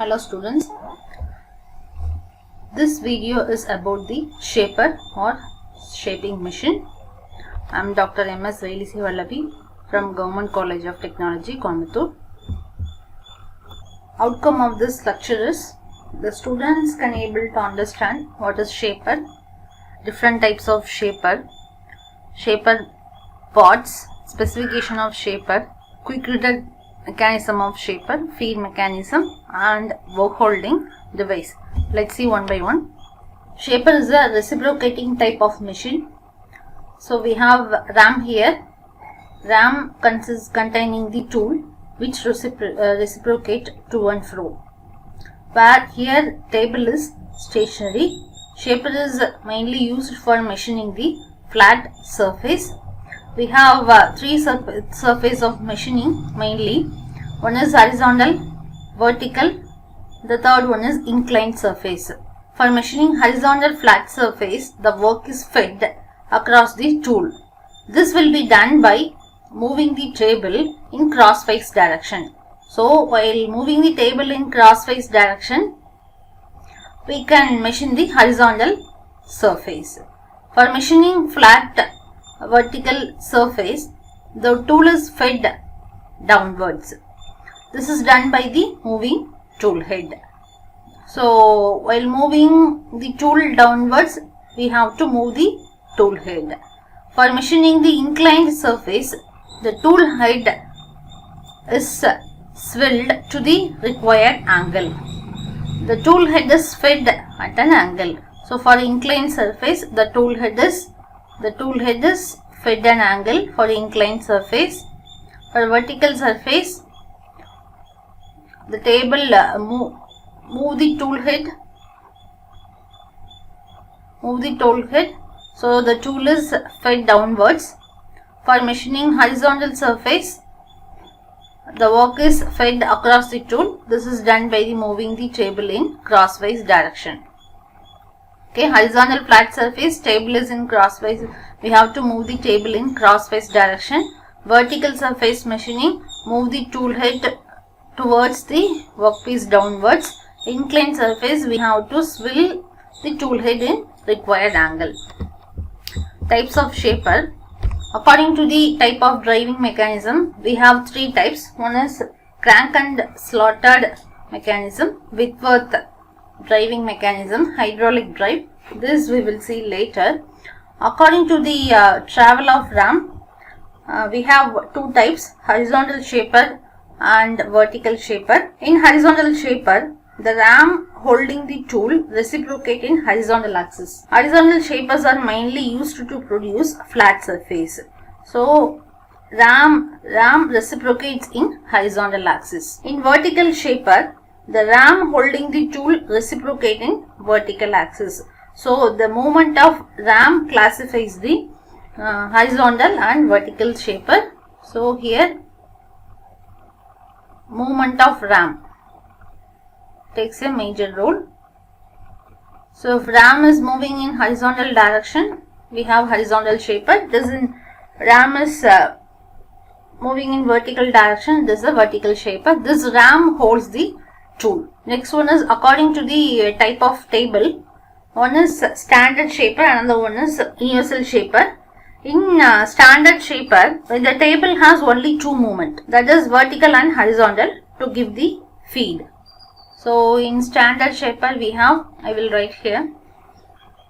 Hello students, this video is about the shaper or shaping machine. I am Dr. M.S. Vailisi Vallavi from Government College of Technology, Coimbatore. Outcome of this lecture is the students can able to understand what is shaper, different types of shaper parts, specification of shaper, quick reader mechanism of shaper, feed mechanism and work holding device. Let's see one by one. Shaper is a reciprocating type of machine. So we have RAM here. RAM consists containing the tool which reciprocate to and fro. Where here table is stationary. Shaper is mainly used for machining the flat surface. We have three surface of machining mainly. One is horizontal, vertical, the third one is inclined surface. For machining horizontal flat surface, the work is fed across the tool. This will be done by moving the table in crosswise direction. So while moving the table in crosswise direction, we can machine the horizontal surface. For machining flat vertical surface, the tool is fed downwards. This is done by the moving tool head. So while moving the tool downwards, we have to move the tool head. For machining the inclined surface, the tool head is swelled to the required angle. The tool head is fed at an angle. So for inclined surface, the tool head is fed an angle for inclined surface. For vertical surface, the table move the tool head. So the tool is fed downwards. For machining horizontal surface, the work is fed across the tool. This is done by the moving the table in crosswise direction. Okay, horizontal flat surface, table is in crosswise. We have to move the table in crosswise direction. Vertical surface machining, move the tool head towards the workpiece downwards. Inclined surface, we have to swivel the tool head in required angle. Types of shaper. According to the type of driving mechanism, we have three types. One is crank and slotted mechanism, Whitworth driving mechanism, hydraulic drive. This we will see later. According to the travel of RAM, we have two types, horizontal shaper and vertical shaper. In horizontal shaper, the RAM holding the tool reciprocate in horizontal axis. Horizontal shapers are mainly used to produce flat surface. So RAM reciprocates in horizontal axis. In vertical shaper, the RAM holding the tool reciprocate in vertical axis. So the movement of RAM classifies the horizontal and vertical shaper. So here movement of RAM takes a major role. So if RAM is moving in horizontal direction, we have horizontal shaper. RAM is moving in vertical direction, this is a vertical shaper. This RAM holds the tool. Next one is according to the type of table. One is standard shaper, another one is universal shaper. In standard shaper, when the table has only two movement, that is vertical and horizontal, to give the feed. So in standard shaper we have, I will write here,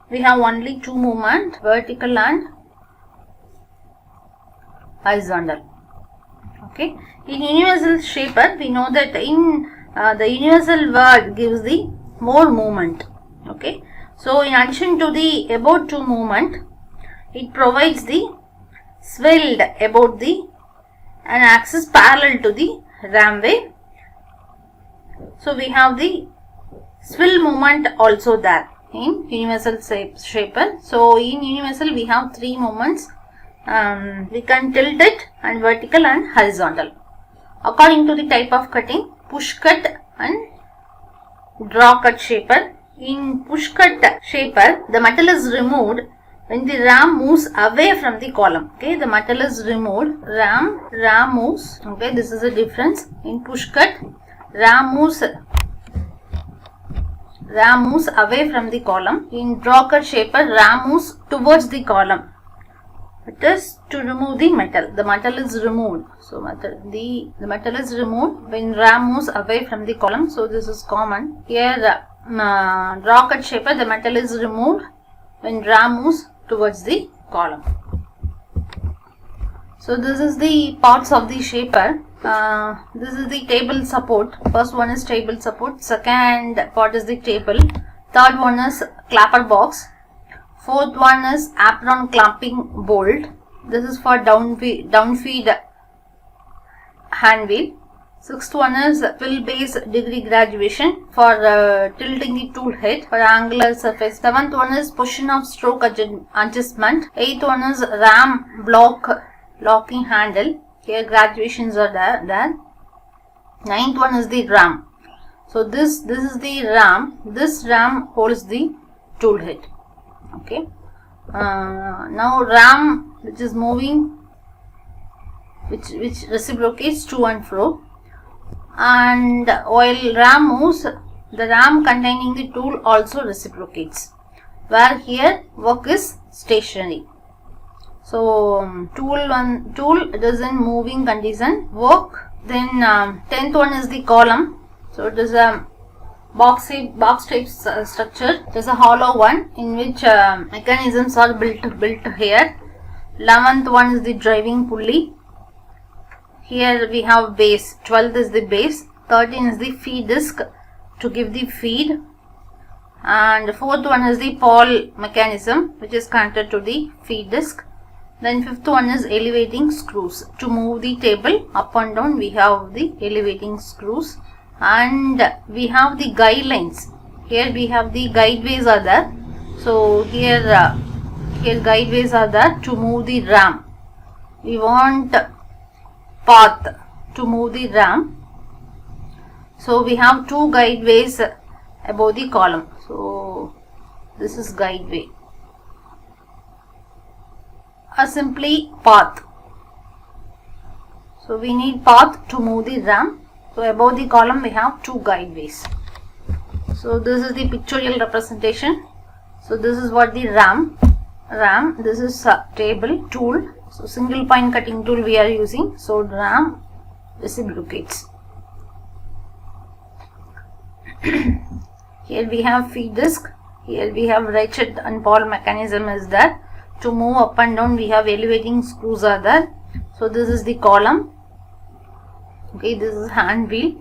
we have only two movement, vertical and horizontal. Okay. In universal shaper, we know that in the universal word gives the more movement. Okay. So in addition to the about two movement, it provides the swelled about the an axis parallel to the ramway. So we have the swivel movement also there in universal shaper. So in universal we have three movements. We can tilt it and vertical and horizontal. According to the type of cutting, push cut and draw cut shaper. In push cut shaper, the metal is removed when the ram moves away from the column. Okay, the metal is removed, ram moves. Okay, this is a difference. In push cut, ram moves RAM moves away from the column. In draw cut shaper, RAM moves towards the column. It is to remove the metal. The metal is removed. So the metal is removed when RAM moves away from the column. So this is common. Here draw cut shaper, the metal is removed when RAM moves towards the column. So this is the parts of the shaper. This is the table support. First one is table support. Second part is the table. Third one is clapper box. Fourth one is apron clamping bolt. This is for downfeed hand wheel. Sixth one is fill base degree graduation for tilting the tool head for angular surface. Seventh one is position of stroke adjustment. Eighth one is RAM locking handle. Here graduations are there. Ninth one is the RAM. So this is the RAM. This RAM holds the tool head. Okay. Now RAM which is moving, which reciprocates to and fro, and while RAM moves, the RAM containing the tool also reciprocates, where here work is stationary. So tool it is in moving condition, work. Then 10th one is the column. So it is a box type structure. It is a hollow one in which mechanisms are built here. 11th one is the driving pulley. Here we have base. 12th is the base. 13th is the feed disc to give the feed. And 4th one is the pawl mechanism which is connected to the feed disc. Then 5th one is elevating screws. To move the table up and down, we have the elevating screws. And we have the guidelines. Here we have the guideways are there. So here guideways are there to move the RAM. We want path to move the RAM. So we have two guideways above the column. So this is guideway. Or simply path. So we need path to move the RAM. So above the column we have two guideways. So this is the pictorial representation. So this is what the RAM. This is table tool. So single point cutting tool we are using. So RAM reciprocates. Here we have feed disc. Here we have ratchet and pawl mechanism is there. To move up and down we have elevating screws are there. So this is the column. Okay, this is hand wheel.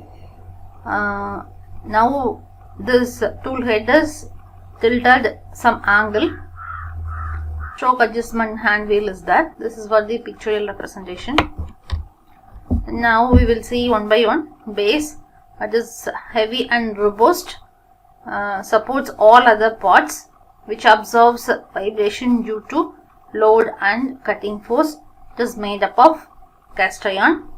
Now this tool head is tilted some angle. Stroke adjustment hand wheel is there. This is for the pictorial representation. Now we will see one by one. Base, that is heavy and robust, supports all other parts, which absorbs vibration due to load and cutting force. It is made up of cast iron.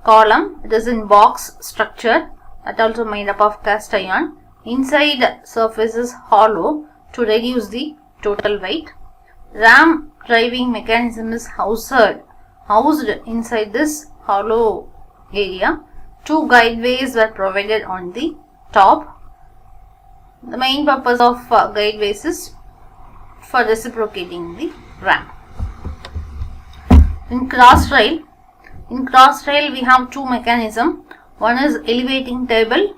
Column, it is in box structure, that also made up of cast iron. Inside surface is hollow to reduce the total weight. RAM driving mechanism is housed inside this hollow area. Two guideways were provided on the top. The main purpose of guideways is for reciprocating the RAM. In cross rail we have two mechanisms. One is elevating table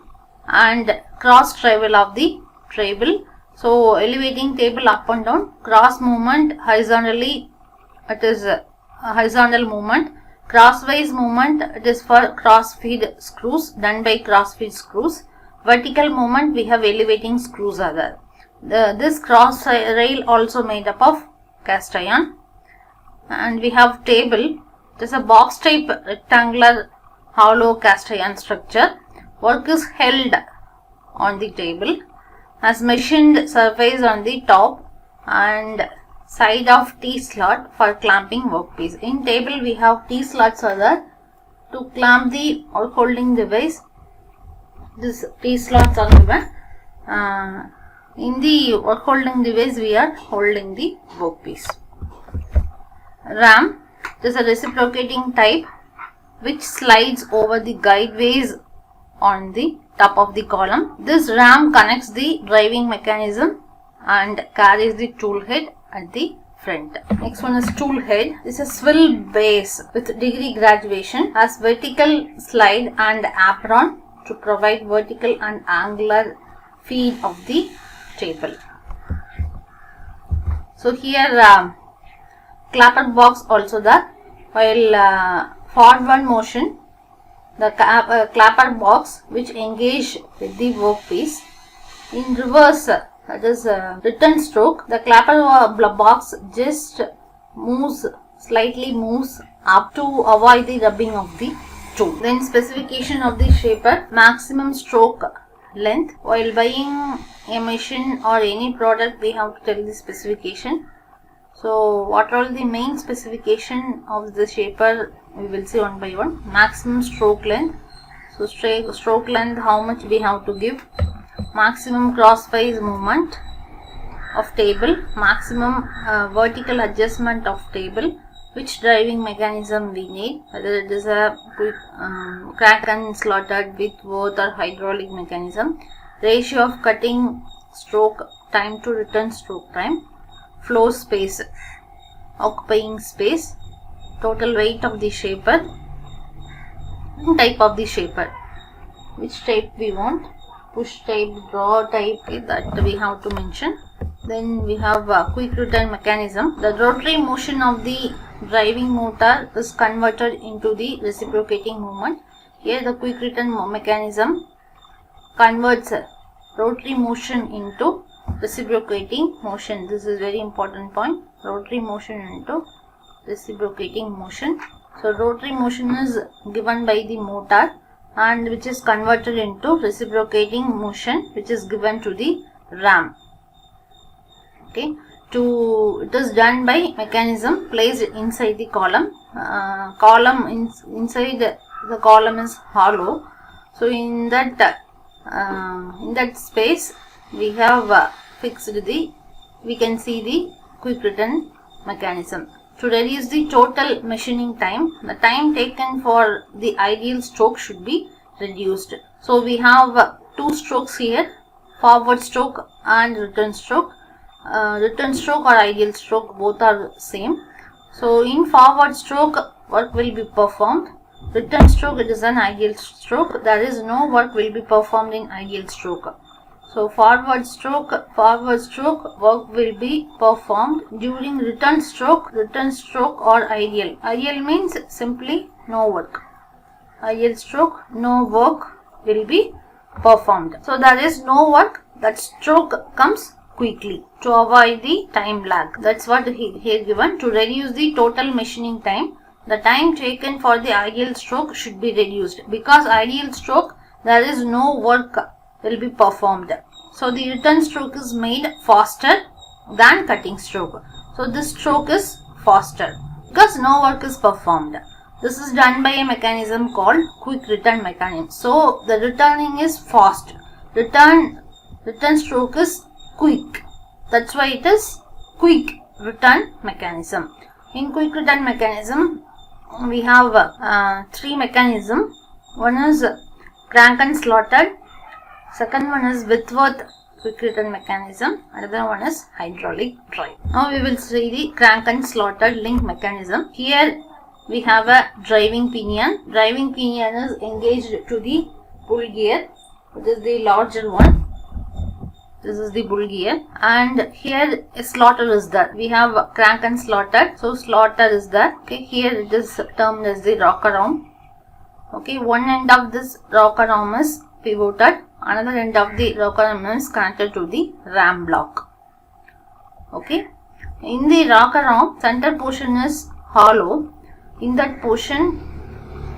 and cross travel of the table. So elevating table up and down, cross movement horizontally, it is a horizontal movement. Crosswise movement, it is for cross feed screws, done by cross feed screws. Vertical movement, we have elevating screws are there. This cross rail also made up of cast iron. And we have table. It is a box type rectangular hollow cast iron structure. Work is held on the table. Has machined surface on the top and side of T-slot for clamping workpiece. In table we have T-slots are there to clamp the or holding device. This T-slots are given. In the work holding device we are holding the workpiece. RAM, this is a reciprocating type which slides over the guideways on the top of the column. This ram connects the driving mechanism and carries the tool head at the front. Next one is tool head. This is a swivel base with degree graduation, has vertical slide and apron to provide vertical and angular feed of the table. So here clapper box also there. While forward motion, the clapper box which engage with the workpiece. In reverse, that is return stroke, the clapper box just slightly moves up to avoid the rubbing of the tool. Then specification of the shaper: maximum stroke length. While buying a machine or any product, we have to tell the specification. So what are the main specification of the shaper, we will see one by one. Maximum stroke length. So stroke length, how much we have to give. Maximum crosswise movement of table. Maximum vertical adjustment of table. Which driving mechanism we need, whether it is a quick crank and slotted with both or hydraulic mechanism. Ratio of cutting stroke time to return stroke time. Floor space, occupying space, total weight of the shaper, type of the shaper, which type we want, push type, draw type, that we have to mention. Then we have a quick return mechanism. The rotary motion of the driving motor is converted into the reciprocating movement. Here the quick return mechanism converts rotary motion into reciprocating motion. This is very important point. Rotary motion into reciprocating motion. So rotary motion is given by the motor and which is converted into reciprocating motion, which is given to the ram. Okay, it is done by mechanism placed inside the column. Inside the column is hollow. So in that space we have fixed we can see the quick return mechanism. To reduce the total machining time, the time taken for the ideal stroke should be reduced. So we have two strokes here, forward stroke and return stroke. Return stroke or ideal stroke, both are same. So in forward stroke, work will be performed. Return stroke, it is an ideal stroke. There is no work will be performed in ideal stroke. So forward stroke work will be performed during return stroke or ideal. Ideal means simply no work. Ideal stroke, no work will be performed. So there is no work, that stroke comes quickly to avoid the time lag. That's what here given. To reduce the total machining time, the time taken for the ideal stroke should be reduced. Because ideal stroke, there is no work will be performed. So the return stroke is made faster than cutting stroke. So this stroke is faster because no work is performed. This is done by a mechanism called quick return mechanism. So the returning is fast. Return stroke is quick. That's why it is quick return mechanism. In quick return mechanism, we have three mechanisms. One is crank and slotted. Second one is Whitworth quick return mechanism. Another one is hydraulic drive. Now we will see the crank and slotted link mechanism. Here we have a driving pinion. Driving pinion is engaged to the bull gear. This is the larger one. This is the bull gear, and here a slaughter is there. We have crank and slotted. So slaughter is there. Okay, here it is termed as the rocker arm. Okay, one end of this rocker arm is pivoted. Another end of the rocker arm is connected to the ram block. Okay, in the rocker arm, center portion is hollow. In that portion,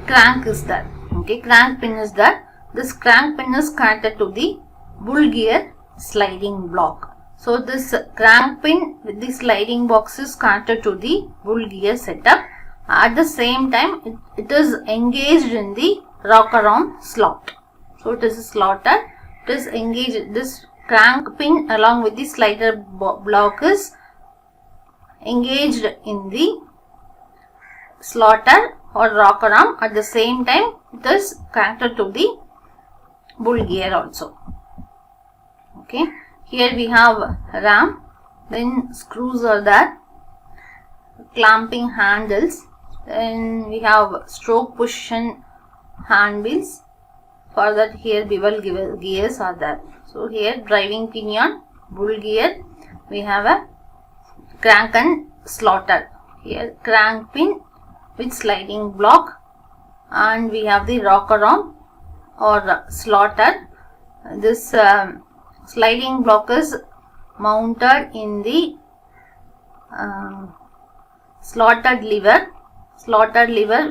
crank is there. Okay, crank pin is there. This crank pin is connected to the bull gear sliding block. So this crank pin with the sliding box is connected to the bull gear setup. At the same time, it is engaged in the rocker arm slot. So it is a slaughter. It is engaged. This crank pin along with the slider block is engaged in the slaughter or rocker arm. At the same time, it is connected to the bull gear also. Okay, here we have ram, then screws are there, clamping handles, then we have stroke position handles. For that, here bevel gears are there. So here driving pinion, bull gear, we have a crank and slaughter. Here crank pin with sliding block, and we have the rocker arm or slaughter. This sliding block is mounted in the slotted lever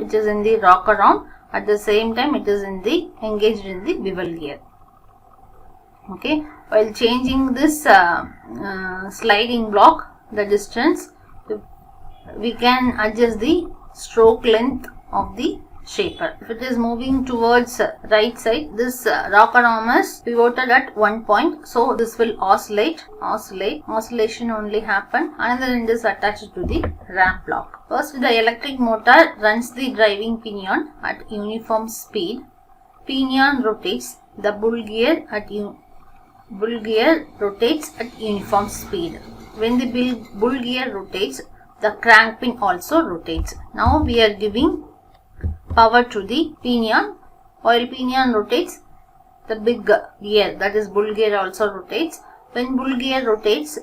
which is in the rocker arm. At the same time, it is engaged in the bevel gear. Okay, while changing this sliding block, the distance, we can adjust the stroke length of the shaper. If it is moving towards right side, this rocker arm is pivoted at one point, so this will oscillation only happen. Another end is attached to the ram block. First, the electric motor runs the driving pinion at uniform speed. Pinion rotates. The bull gear rotates at uniform speed. When the bull gear rotates, the crank pin also rotates. Now we are giving power to the pinion. While pinion rotates, the big gear, that is bull gear, also rotates. When bull gear rotates,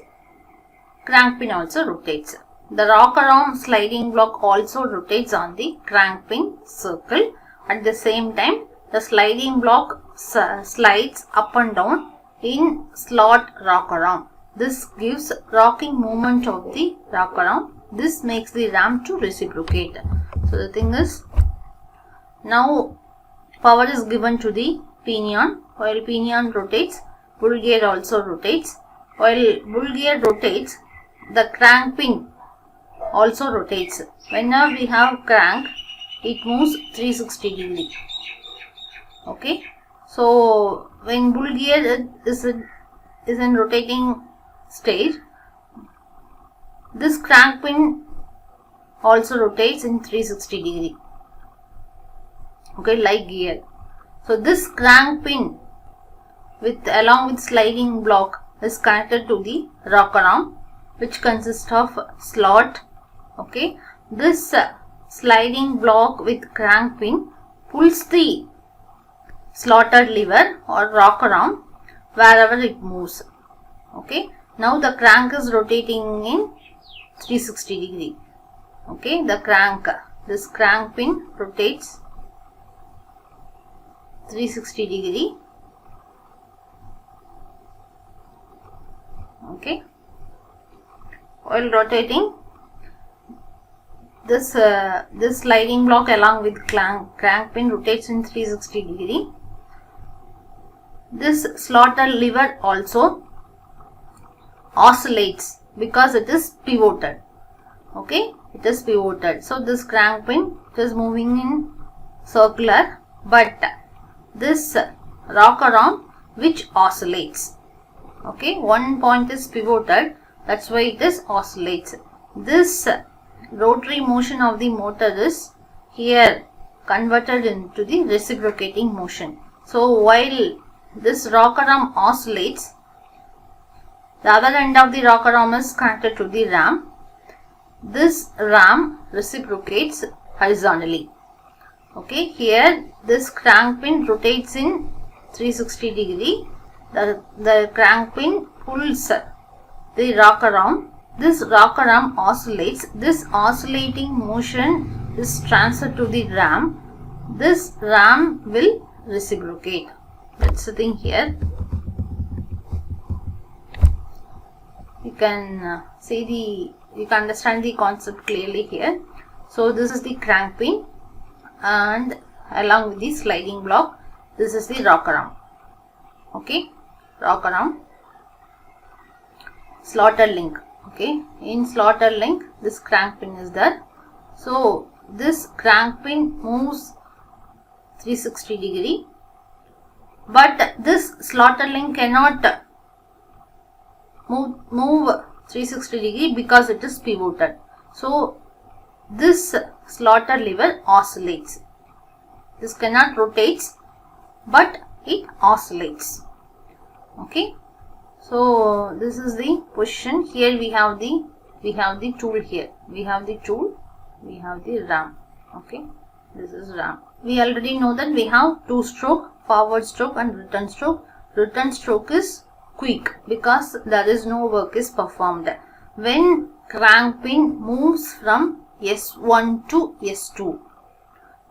crank pin also rotates. The rocker arm sliding block also rotates on the crank pin circle. At the same time, the sliding block slides up and down in slot rocker arm. This gives rocking movement of the rocker arm. This makes the ram to reciprocate. So the thing is, now power is given to the pinion. While pinion rotates, bull gear also rotates. While bull gear rotates, the crank pin also rotates. Whenever we have crank, it moves 360 degree. Okay, so when bull gear is in rotating stage, this crank pin also rotates in 360 degree. Okay, like gear. So this crank pin along with sliding block is connected to the rocker arm, which consists of slot. Okay, this sliding block with crank pin pulls the slotted lever or rocker arm wherever it moves. Okay, now the crank is rotating in 360 degree. Okay, this crank pin rotates 360 degree. Okay, while rotating, this sliding block along with crank pin rotates in 360 degree. This slotted lever also oscillates because it is pivoted. Okay, it is pivoted. So this crank pin is moving in circular, but this rocker arm which oscillates. Okay, one point is pivoted, that's why it is oscillates. This rotary motion of the motor is here converted into the reciprocating motion. So while this rocker arm oscillates, the other end of the rocker arm is connected to the ram. This ram reciprocates horizontally. Okay, here this crank pin rotates in 360 degree. The crank pin pulls the rocker arm. This rocker arm oscillates. This oscillating motion is transferred to the ram. This ram will reciprocate. That's the thing here. You can you can understand the concept clearly here. So this is the crank pin, and along with the sliding block, this is the rocker arm. Okay, rocker arm, slotted link. Okay, in slotted link, this crank pin is there. So this crank pin moves 360 degree, but this slotted link cannot move 360 degree because it is pivoted. So this slotted lever oscillates. This cannot rotate, but it oscillates. Okay, so this is the position. Here we have the tool here. We have the tool, we have the ram. Okay, this is ram. We already know that we have two stroke, forward stroke and return stroke. Return stroke is quick because there is no work is performed. When crank pin moves from S1 to S2.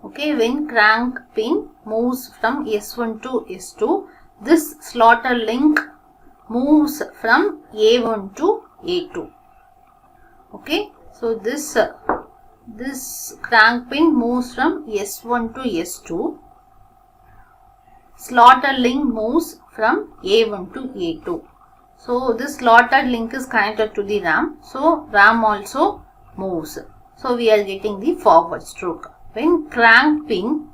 Okay, when crank pin moves from S1 to S2, this slaughter link moves from A1 to A2. Okay, so this crank pin moves from S1 to S2. Slaughter link moves from A1 to A2. So this slotted link is connected to the ram. So ram also moves. So we are getting the forward stroke. When crank pin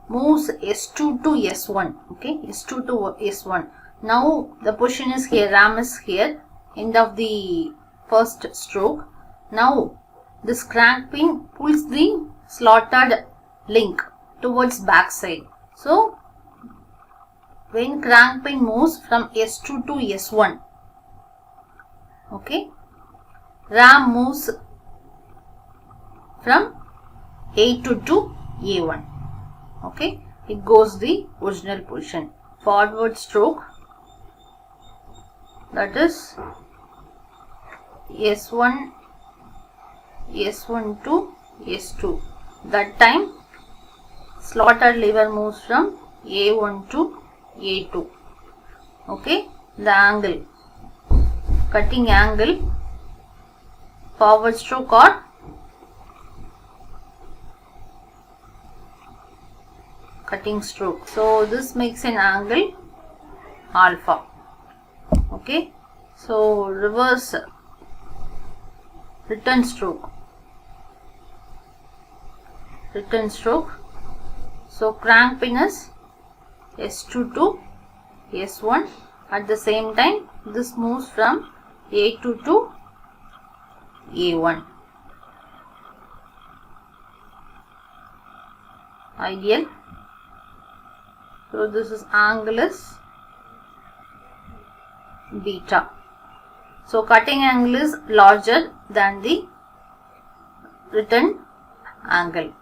moves S2 to S1. Okay, S2 to S1. Now the position is here. Ram is here. End of the first stroke. Now this crank pin pulls the slotted link towards back side. So when crank pin moves from S2 to S1, okay, ram moves from A2 to A1. Okay, it goes the original position. Forward stroke, that is S1 to S2. That time slotted lever moves from A1 to A2. Okay, the angle, cutting angle, forward stroke or cutting stroke. So this makes an angle alpha. Okay, so reverse return stroke. So crank pin is S2 to S1. At the same time, this moves from A2 to A1. Ideal. So this is angle is beta. So cutting angle is larger than the return angle.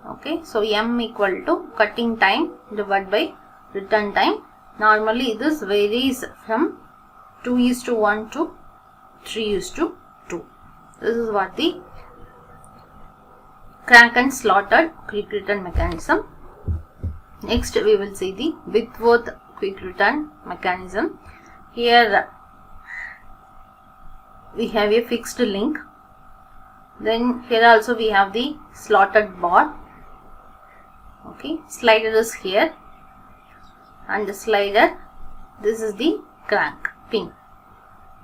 Okay, so M equal to cutting time divided by return time. Normally this varies from 2:1 to 3:2. This is what the crank and slotted quick return mechanism. Next we will see the Whitworth quick return mechanism. Here we have a fixed link. Then here also we have the slotted bar. Okay, slider is here and the slider, this is the crank pin.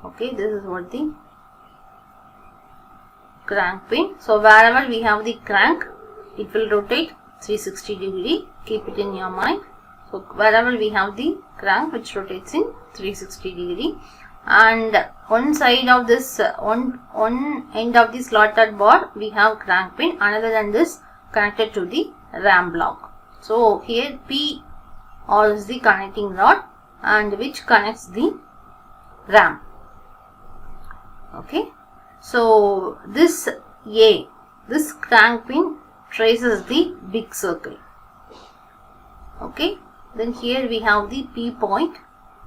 Okay, this is what the crank pin. So wherever we have the crank, it will rotate 360 degree. Keep it in your mind. So wherever we have the crank which rotates in 360 degree, and one side of this one end of the slotted bar we have crank pin, another than this connected to the ram block. So here P is the connecting rod and which connects the ram. Okay, so this crank pin traces the big circle. Okay, then here we have the P point.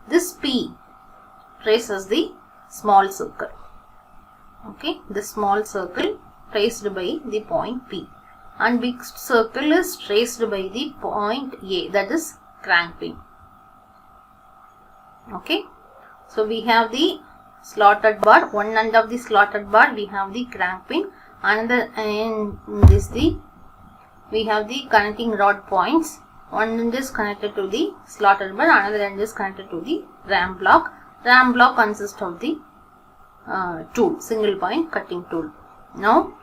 This P traces the small circle. Okay, the small circle traced by the point P, and big circle is traced by the point A, that is crank pin. Okay, so we have the slotted bar. One end of the slotted bar we have the crank pin, another end is we have the connecting rod points. One end is connected to the slotted bar, another end is connected to the ram block. Ram block consists of the tool, single point cutting tool. Now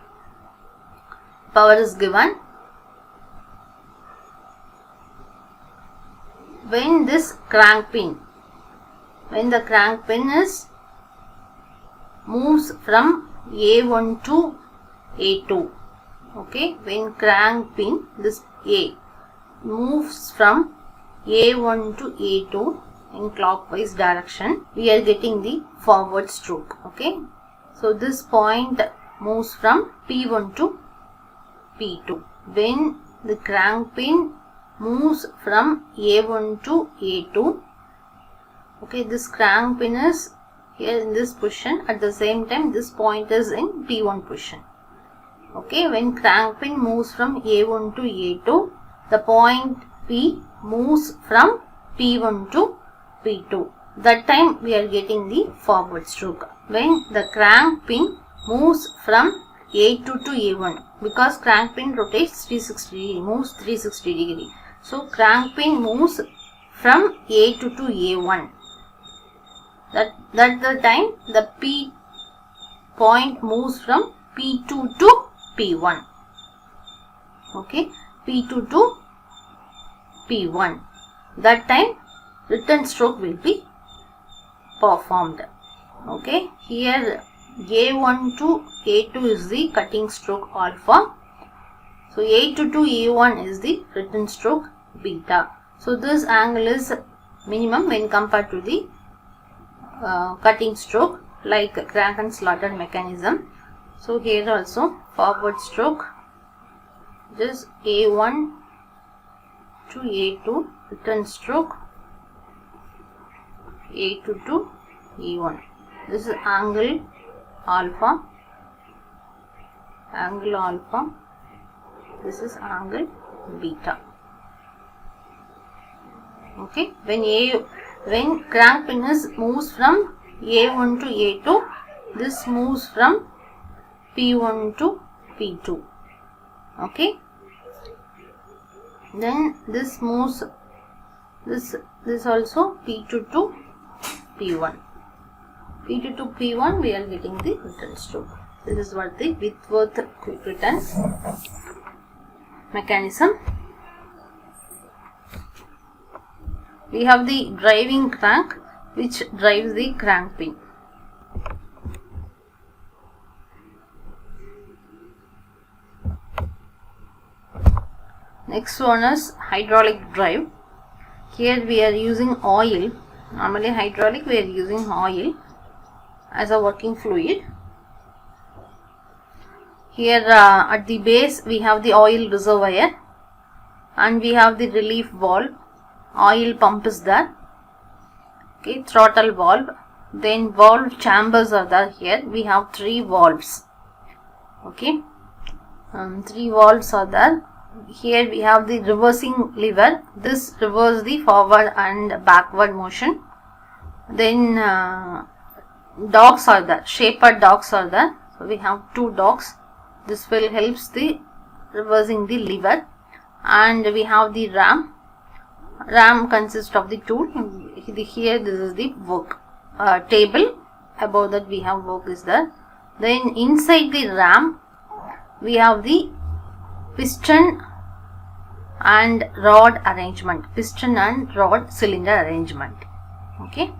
power is given. When the crank pin is moves from A1 to A2. Okay, when crank pin, this A, moves from A1 to A2 in clockwise direction, we are getting the forward stroke. Okay, so this point moves from P1 to P2. When the crank pin moves from A1 to A2, okay, this crank pin is here in this position. At the same time, this point is in P1 position. Okay, when crank pin moves from A1 to A2, the point P moves from P1 to P2. That time we are getting the forward stroke. When the crank pin moves from A2 to A1, because crank pin rotates 360 degree, moves 360 degree. So crank pin moves from A2 to A1. That the time the P point moves from P2 to P1. Okay, P2 to P1. That time return stroke will be performed. Okay, here A1 to A2 is the cutting stroke alpha. So A2 to A1 is the return stroke beta. So this angle is minimum when compared to the cutting stroke, like crank and slaughter mechanism. So here also forward stroke, just A1 to A2, return stroke A2 to A1. This is angle alpha, this is angle beta. Okay, when crank pin moves from A1 to A2, this moves from P1 to P2. Okay, then this moves, this also P2 to P1. P2 to P1, we are getting the return stroke. This is what the Whitworth quick return mechanism. We have the driving crank which drives the crank pin. Next one is hydraulic drive. Here we are using oil. Normally hydraulic we are using oil as a working fluid. Here at the base we have the oil reservoir and we have the relief valve. Oil pump is there. Okay, throttle valve. Then valve chambers are there. Here we have 3 valves. Okay, 3 valves are there. Here we have the reversing lever. This reverses the forward and backward motion. Then dogs are there. Shaper dogs are there. So we have 2 dogs. This will helps the reversing the lever. And we have the ram. Ram consists of the tool. Here this is the work table. Above that we have work is there. Then inside the ram we have the piston and rod arrangement. Piston and rod cylinder arrangement. Okay.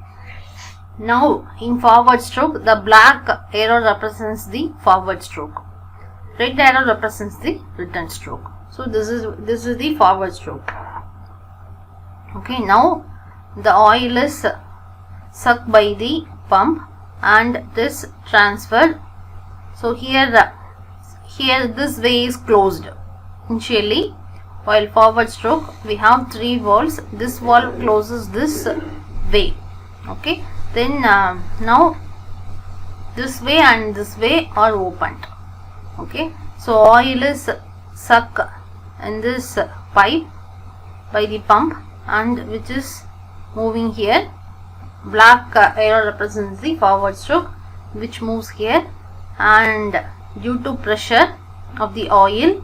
Now in forward stroke, the black arrow represents the forward stroke. Red arrow represents the return stroke. So this is the forward stroke. Okay, now the oil is sucked by the pump and this transferred. So here this way is closed initially. While forward stroke we have 3 valves. This valve closes this way. Okay, then now this way and this way are opened. Okay, so oil is sucked in this pipe by the pump and which is moving here. Black arrow represents the forward stroke which moves here, and due to pressure of the oil,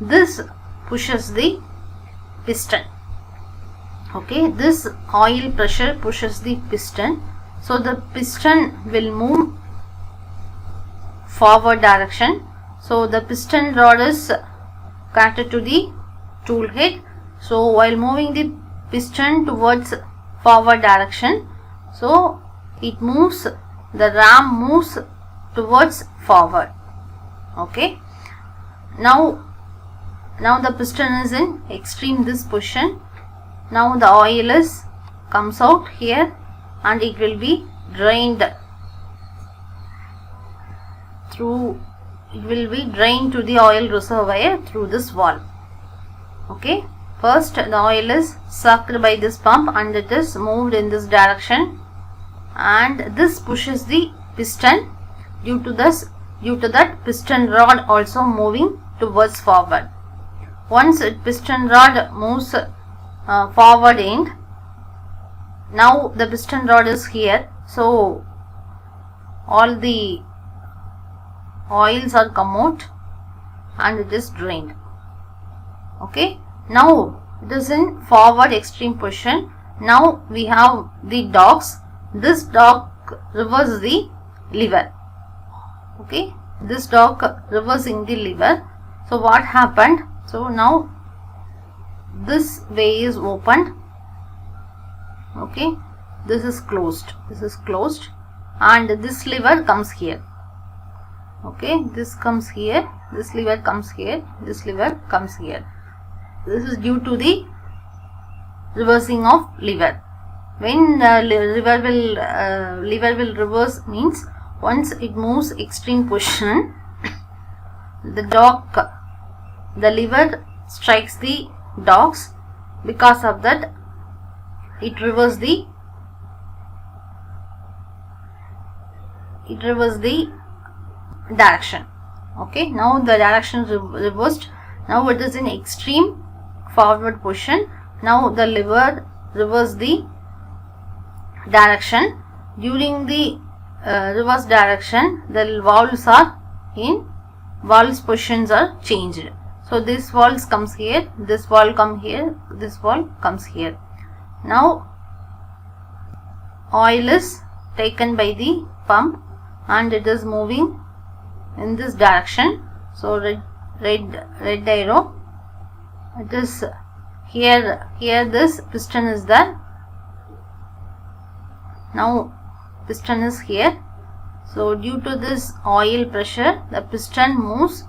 this pushes the piston. Okay, this oil pressure pushes the piston, so the piston will move forward direction. So the piston rod is connected to the tool head. So while moving the piston towards forward direction, so it moves, the ram moves towards forward. Okay, now the piston is in extreme this position. Now the oil is comes out here and it will be drained through, it will be drained to the oil reservoir through this valve. Okay, first the oil is sucked by this pump and it is moved in this direction, and this pushes the piston. Due to that, piston rod also moving towards forward. Once piston rod moves forward end, now the piston rod is here, so all the oils are come out and it is drained. Okay, now it is in forward extreme position. Now we have the dogs. This dog reverses the lever. Okay, this dog reversing the lever. So what happened? So now this way is opened. Okay, this is closed. This is closed, and this lever comes here. Okay, this comes here. This lever comes here. This lever comes here. This is due to the reversing of lever. When lever will reverse means once it moves extreme position, the lever strikes the dogs. Because of that, it reverses the direction. Okay, now the direction is reversed. Now it is in extreme forward position. Now the lever reverses the direction. During the reverse direction, the valves positions are changed. So this valve comes here, this valve comes here, this valve comes here. Now oil is taken by the pump and it is moving in this direction. So red arrow, it is here this piston is there. Now piston is here. So due to this oil pressure, the piston moves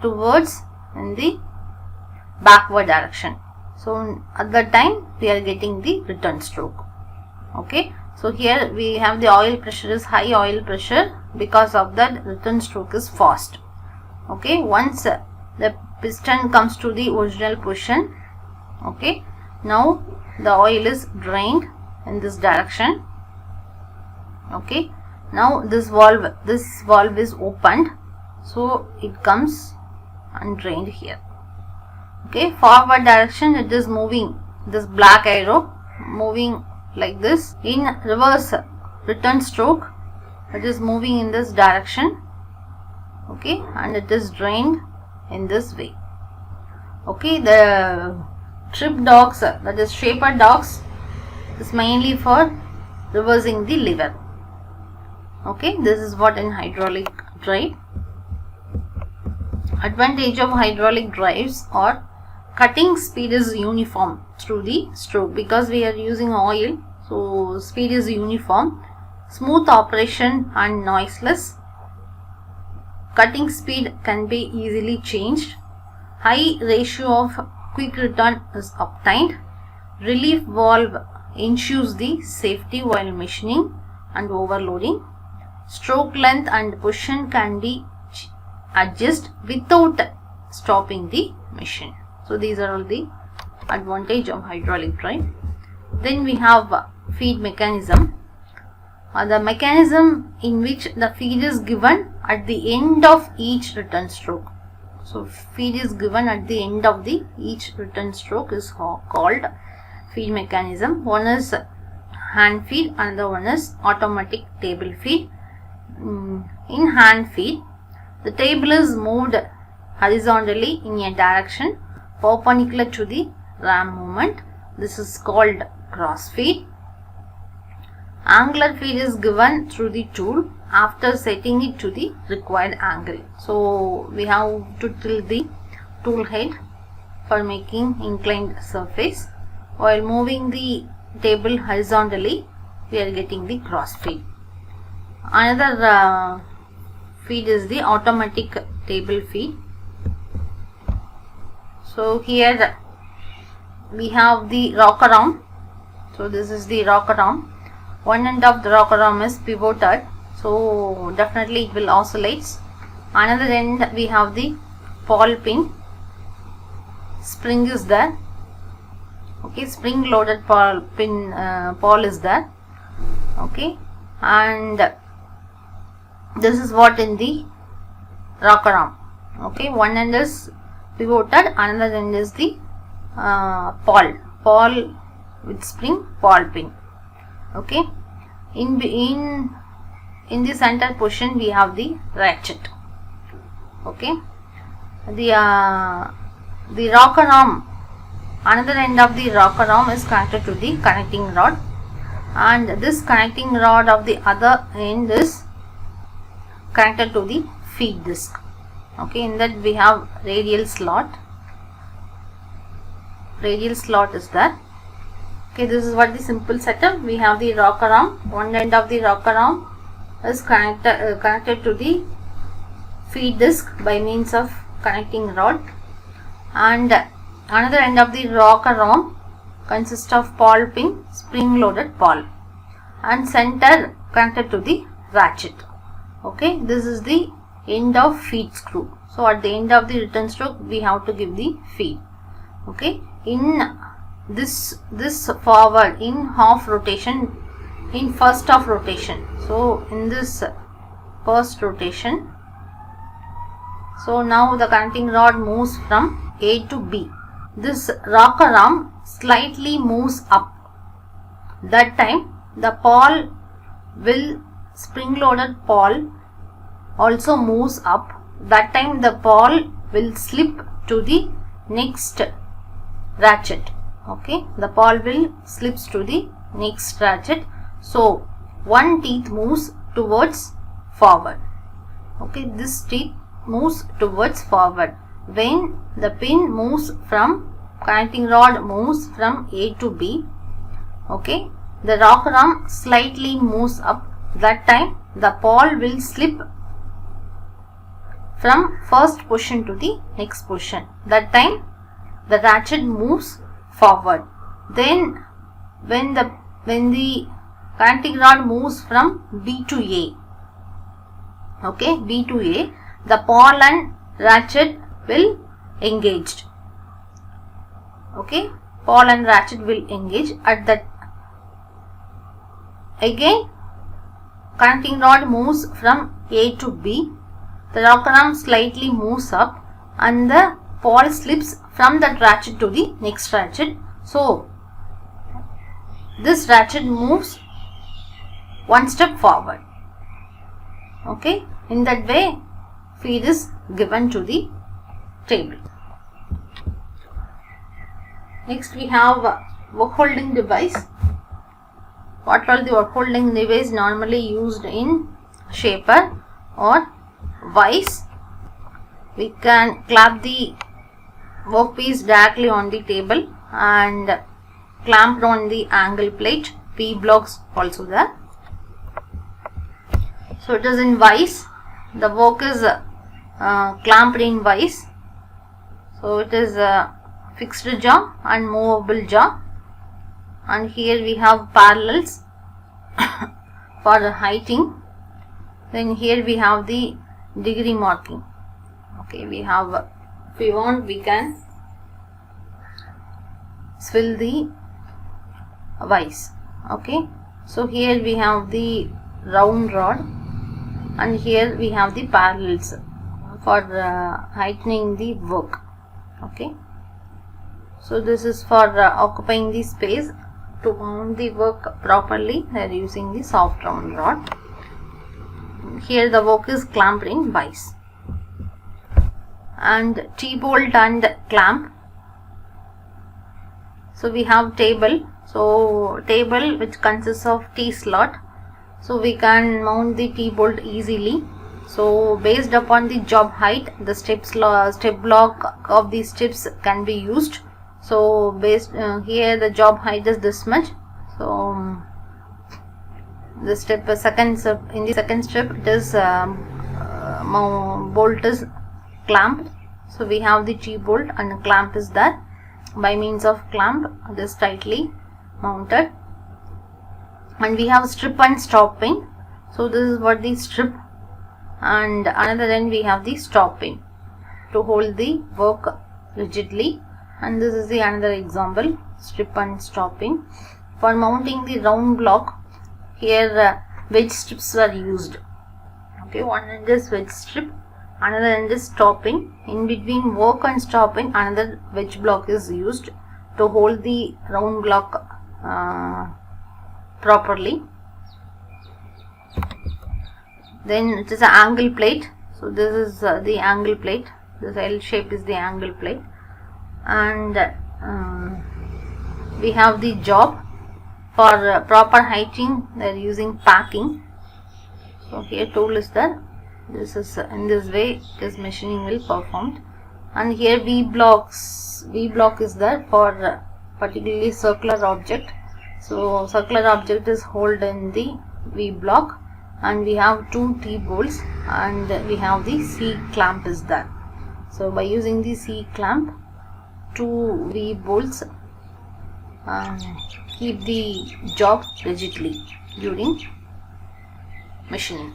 towards in the backward direction. So at that time we are getting the return stroke. Okay, so here we have the oil pressure is high oil pressure, because of that return stroke is fast. Okay, once the piston comes to the original position, okay, now the oil is drained in this direction. Okay, now this valve is opened, so it comes and drained here. Okay, forward direction it is moving, this black arrow moving like this. In reverse return stroke, it is moving in this direction. Okay, and it is drained in this way. Okay, the trip dogs, that is shaper dogs, is mainly for reversing the lever. Okay, this is what in hydraulic drive. Advantage of hydraulic drives are cutting speed is uniform through the stroke, because we are using oil, so speed is uniform, smooth operation and noiseless. Cutting speed can be easily changed. High ratio of quick return is obtained. Relief valve ensures the safety while machining and overloading. Stroke length and position can be adjusted without stopping the machine. So these are all the advantage of hydraulic drive. Then we have feed mechanism. The mechanism in which the feed is given at the end of each return stroke. So feed is given at the end of each return stroke is called feed mechanism. One is hand feed, another one is automatic table feed. In hand feed, the table is moved horizontally in a direction perpendicular to the ram movement. This is called cross feed. Angular feed is given through the tool after setting it to the required angle. So we have to tilt the tool head for making inclined surface. While moving the table horizontally, we are getting the cross feed. Another feed is the automatic table feed. So here we have the rocker arm. So this is the rocker arm. One end of the rocker arm is pivoted, so definitely it will oscillate. Another end we have the pawl pin. Spring is there. Okay, spring loaded pawl pin, pawl is there. Okay, and this is what in the rocker arm. Okay, one end is pivoted, another end is the pawl with spring, pawl pin. Okay, in the center position we have the ratchet. Okay, the rocker arm, another end of the rocker arm is connected to the connecting rod, and this connecting rod of the other end is connected to the feed disc. Okay, in that we have radial slot. Radial slot is there. Okay, this is what the simple setup. We have the rocker arm. One end of the rocker arm is connected to the feed disc by means of connecting rod, and another end of the rocker arm consists of pawl pin, spring loaded pawl, and center connected to the ratchet. Okay, this is the end of feed screw. So at the end of the return stroke we have to give the feed. Okay, in this forward in half rotation, in first half rotation, so in this first rotation, so now the connecting rod moves from A to B. This rocker arm slightly moves up. That time the pawl will, spring loaded pawl also moves up. That time the pawl will slip to the next ratchet. Okay, the pawl will slips to the next ratchet. So one teeth moves towards forward. Okay, this teeth moves towards forward. When the pin moves from, connecting rod moves from A to B, okay, the rocker arm slightly moves up. That time the pawl will slip from first position to the next position. That time the ratchet moves forward. Then when the connecting rod moves from B to A, okay, B to A, the pawl and ratchet will engage. Okay, pawl and ratchet will engage. At that, again connecting rod moves from A to B, the rocker arm slightly moves up, and the pawl slips from that ratchet to the next ratchet. So this ratchet moves one step forward. Okay, in that way feed is given to the table. Next we have work holding device. What are the work holding device normally used in shaper or vise? We can clamp the workpiece directly on the table and clamped on the angle plate. P blocks also there. So it is in vise. The work is clamped in vise. So it is a fixed jaw and movable jaw, and here we have parallels for the heighting. Then here we have the degree marking. Okay, we have, if we want we can swivel the vise. Okay, so here we have the round rod, and here we have the parallels for heightening the work. Okay, so this is for occupying the space. To mount the work properly, they are using the soft round rod. Here the work is clamped in vise. And T-bolt and clamp. So we have table. So table which consists of T-slot. So we can mount the T-bolt easily. So based upon the job height, the step block of the steps can be used. So based here the job height is this much. So the step in the second step it is bolt is clamped. So we have the T-bolt and clamp is there. by means of clamp. It is tightly mounted. And we have strip and stopping. So this is what the strip, and another end we have the stopping to hold the work rigidly. And this is the another example, strip and stopping. For mounting the round block, here wedge strips were used. Okay, one end is wedge strip, another end is stopping. In between work and stopping, another wedge block is used to hold the round block properly. Then it is an angle plate. So this is the angle plate. This L shape is the angle plate. And we have the job. For proper heighting, they are using packing. So here tool is there. This is in this way this machining will performed. And here V block is there for particularly circular object. So circular object is held in the V block, and we have 2 T bolts, and we have the C clamp is there. So by using the C clamp, 2 V bolts keep the job rigidly during machining.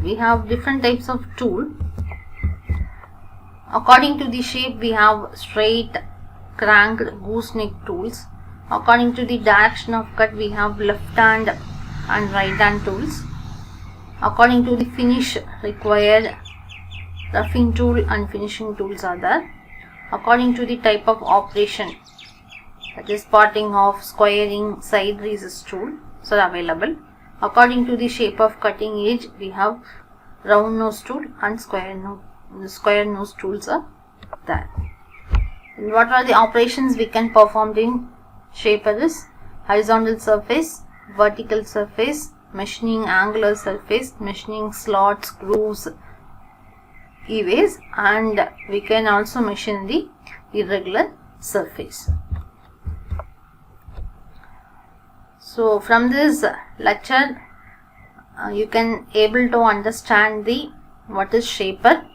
We have different types of tool. According to the shape, we have straight, cranked, gooseneck tools. According to the direction of cut, we have left hand and right hand tools. According to the finish required, roughing tool and finishing tools are there. According to the type of operation, that is parting off, squaring, side recess tool, so available. According to the shape of cutting edge, we have round nose tool and square nose tools are there. And what are the operations we can perform in shaper is horizontal surface, vertical surface, machining angular surface, machining slots, grooves, E-ways, and we can also machine the irregular surface. So from this lecture you can able to understand the what is shaper,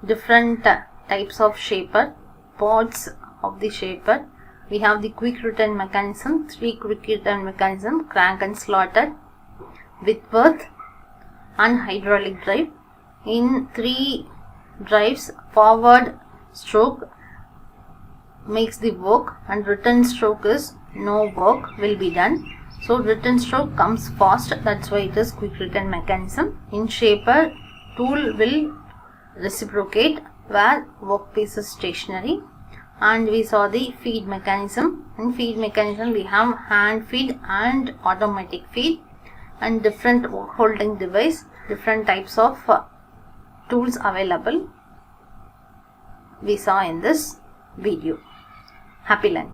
different types of shaper, parts of the shaper. We have the quick return mechanism, 3 quick return mechanism, crank and slotted, Whitworth and hydraulic drive. In 3 drives, forward stroke makes the work and return stroke is no work will be done. So return stroke comes fast, that's why it is quick return mechanism. In shaper, tool will reciprocate where workpiece is stationary. And we saw the feed mechanism. In feed mechanism we have hand feed and automatic feed, and different holding device, different types of tools available we saw in this video. Happy learning.